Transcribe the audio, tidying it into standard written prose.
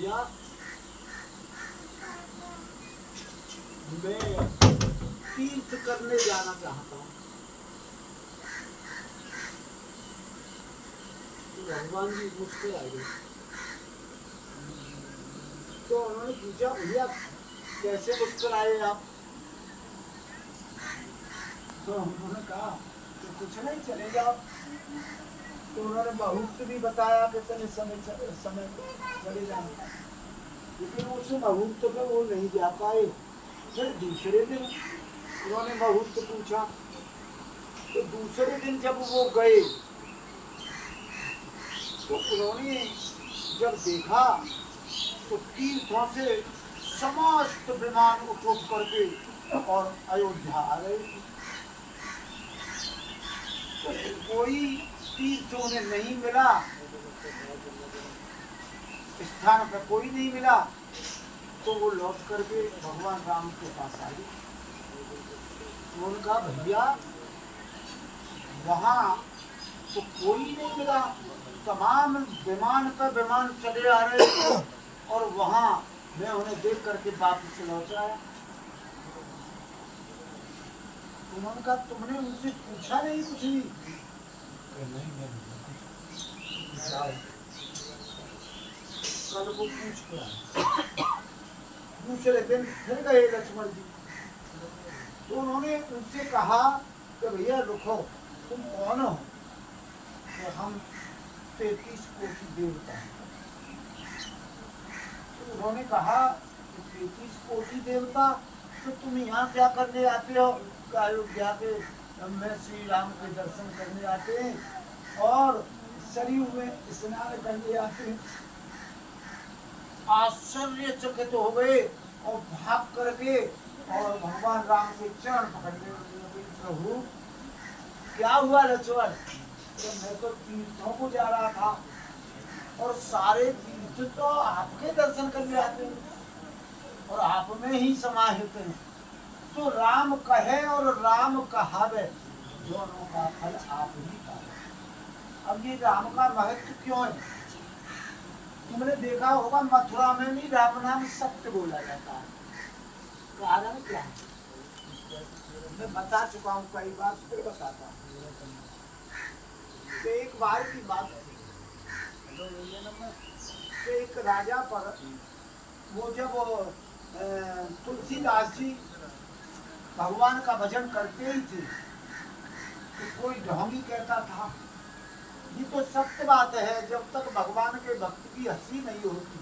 भैया मैं तीर्थ करने जाना चाहता हूँ। तो भगवान जी मुस्कुराए। तो उन्होंने पूछा भैया कैसे मुस्कुराए आप? तो उन्होंने कहा तो कुछ नहीं, चले जाओ। तो उन्होंने मुहूर्त भी बताया कि समय चले जाना, लेकिन उस मुहूर्त पे वो नहीं जा पाए। फिर दूसरे दिन उन्होंने मुहूर्त पूछा, तो दूसरे दिन जब वो गए तो उन्होंने जब देखा तो तीर्थों से समस्त विमान उठ करके और अयोध्या आ गए। तो कोई तीर्थ उन्हें नहीं मिला, स्थान पर कोई नहीं मिला। तो वो लौट करके भगवान राम के पास आए। उनका भैया वहाँ तो कोई नहीं मिला, तमाम विमान पर विमान चले आ रहे थे और वहाँ मैं उन्हें देख करके वापस लौट आया। उन्होंने कहा तुमने उनसे पूछा नहीं कुछ भी? नहीं, कल को पूछ कर दूसरे दिन फिर गए लक्ष्मण जी। तो उन्होंने उनसे कहा कि भैया रुको, तुम कौन हो? तो हम 33 कोटि देवता हैं। तो उन्होंने कहा 33 कोटि देवता, तो तुम यहाँ क्या करने आते हो? अयोध्या के में श्री राम के दर्शन करने आते हैं और सरयू में स्नान करने आते हैं। आश्चर्यचकित हो गए और भाग करके और भगवान राम के चरण पकड़ने लगे। प्रभु क्या हुआ लक्ष्मण? मैं तो तीर्थों को जा रहा था और सारे तीर्थ तो आपके दर्शन करने आते हैं और आप में ही समाहित हैं। तो राम कहे और राम कहावे, दोनों का फल आप ही पावे। अब ये राम का महत्व क्यों है? तुमने देखा होगा मथुरा में भी राम नाम सत्य बोला जाता है। कारण क्या है? मैं बता चुका हूँ कई बार, फिर बताता हूँ। तो एक बार की बात है, तो एक राजा पर वो जब तुलसीदास जी भगवान का भजन करते ही थे तो कोई ढोंगी कहता था ये तो सत्य बात है, जब तक भगवान के भक्त की हंसी नहीं होती